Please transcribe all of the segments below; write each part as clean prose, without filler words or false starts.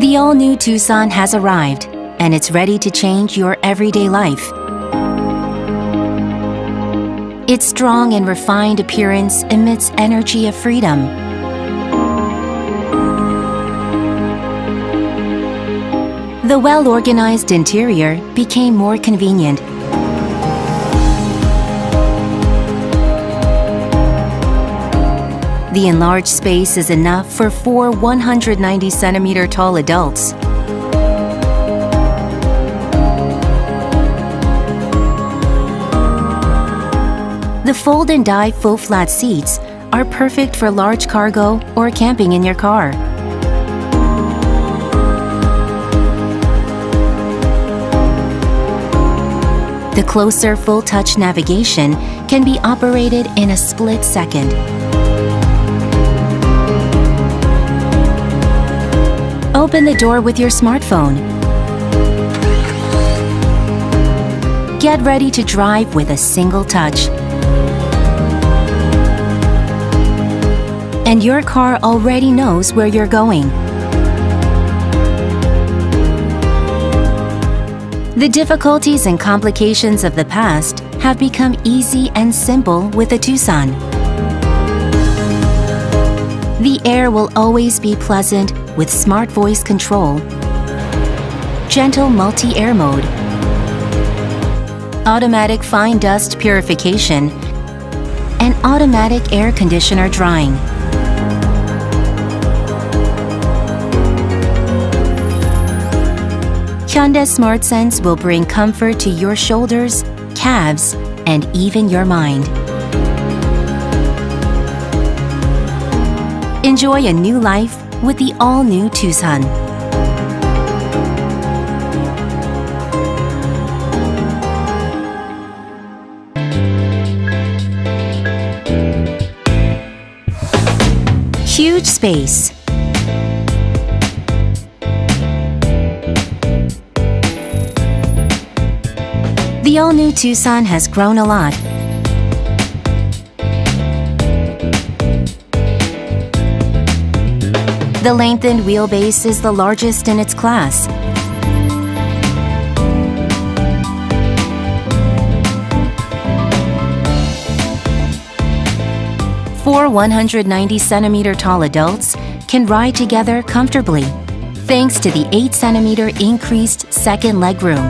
The all-new Tucson has arrived, and it's ready to change your everyday life. Its strong and refined appearance emits energy of freedom. The well-organized interior became more convenient. The enlarged space is enough for 4 190-centimeter tall adults. The fold and dive faux flat seats are perfect for large cargo or camping in your car. The closer full-touch navigation can be operated in a split second. Open the door with your smartphone. Get ready to drive with a single touch. And your car already knows where you're going. The difficulties and complications of the past have become easy and simple with the Tucson. The air will always be pleasant with smart voice control, gentle multi-air mode, automatic fine dust purification, and automatic air conditioner drying. Hyundai SmartSense will bring comfort to your shoulders, calves, and even your mind. Enjoy a new life with the all-new Tucson. Huge space. The all-new Tucson has grown a lot. The lengthened wheelbase is the largest in its class. Four 190-centimeter tall adults can ride together comfortably, thanks to the 8-centimeter increased second legroom.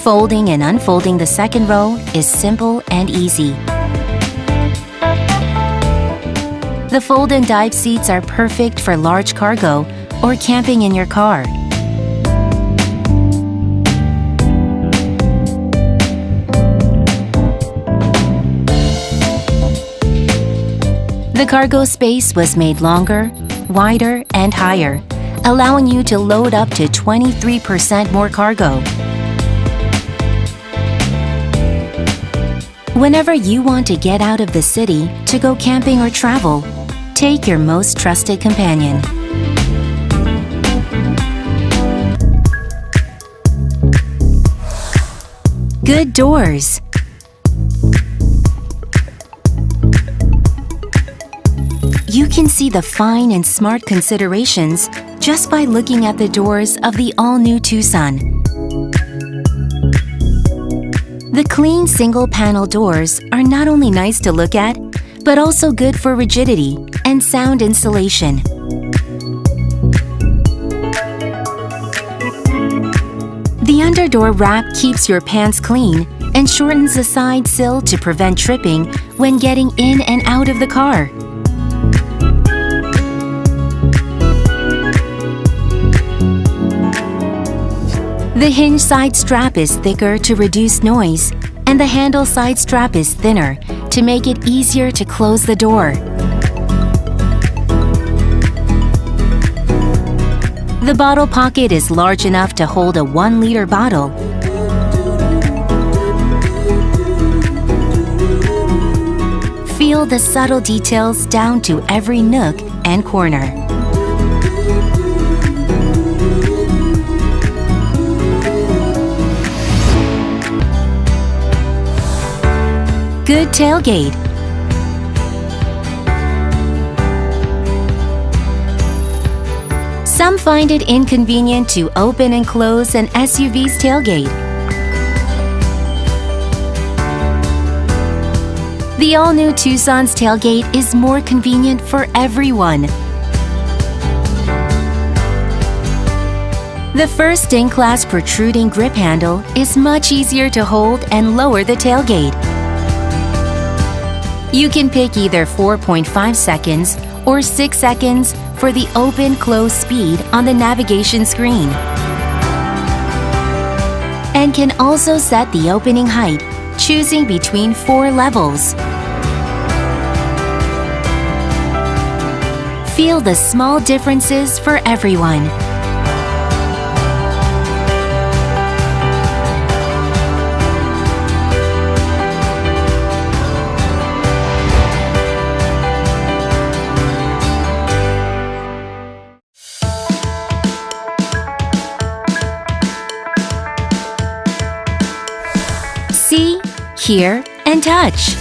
Folding and unfolding the second row is simple and easy. The fold and dive seats are perfect for large cargo or camping in your car. The cargo space was made longer, wider, and higher, allowing you to load up to 23% more cargo. Whenever you want to get out of the city to go camping or travel, take your most trusted companion. Good doors. You can see the fine and smart considerations just by looking at the doors of the all-new Tucson. The clean single-panel doors are not only nice to look at, but also good for rigidity and sound insulation. The underdoor wrap keeps your pants clean and shortens the side sill to prevent tripping when getting in and out of the car. The hinge side strap is thicker to reduce noise, and the handle side strap is thinner to make it easier to close the door. The bottle pocket is large enough to hold a 1-liter bottle. Feel the subtle details down to every nook and corner. Good tailgate. Some find it inconvenient to open and close an SUV's tailgate. The all-new Tucson's tailgate is more convenient for everyone. The first-in-class protruding grip handle is much easier to hold and lower the tailgate. You can pick either 4.5 seconds or 6 seconds for the open-close speed on the navigation screen, and can also set the opening height, choosing between 4 levels. Feel the small differences for everyone. See, hear, and touch.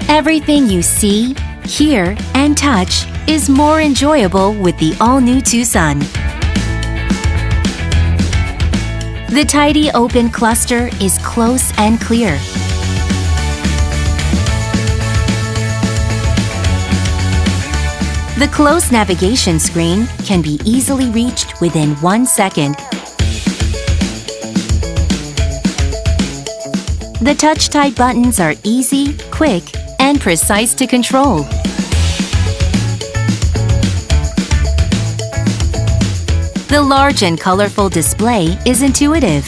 Everything you see, hear, and touch is more enjoyable with the all-new Tucson. The tidy open cluster is close and clear. The close navigation screen can be easily reached within 1 second. The touch-type buttons are easy, quick, and precise to control. The large and colorful display is intuitive.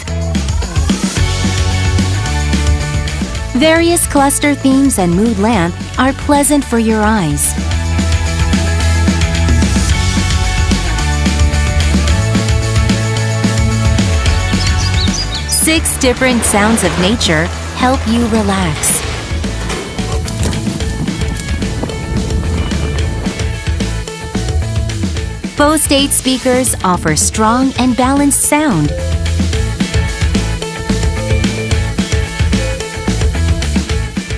Various cluster themes and mood lamp are pleasant for your eyes. Six different sounds of nature help you relax. Bose 8 speakers offer strong and balanced sound.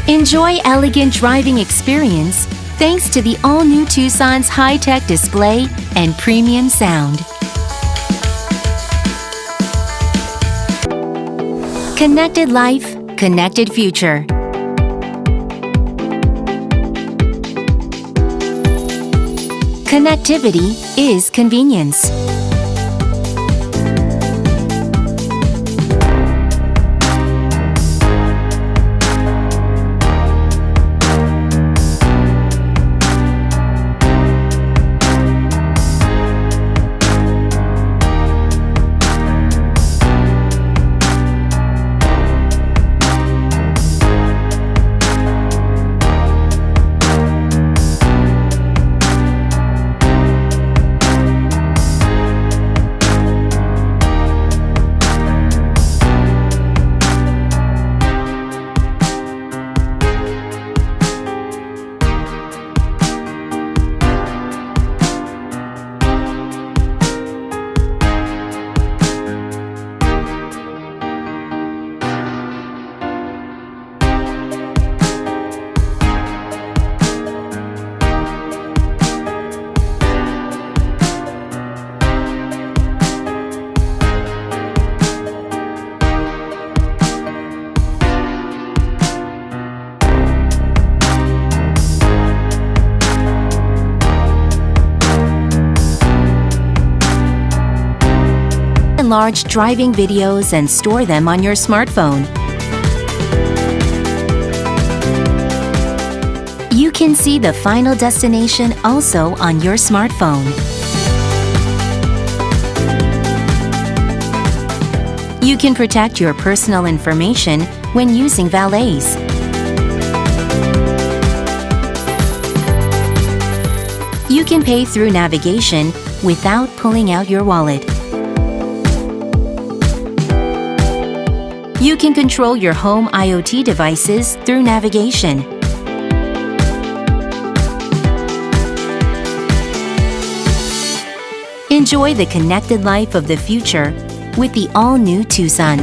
Enjoy elegant driving experience thanks to the all-new Tucson's high-tech display and premium sound. Connected life, connected future. Connectivity is convenience. Large driving videos and store them on your smartphone. You can see the final destination also on your smartphone. You can protect your personal information when using valets. You can pay through navigation without pulling out your wallet. You can control your home IoT devices through navigation. Enjoy the connected life of the future with the all-new Tucson.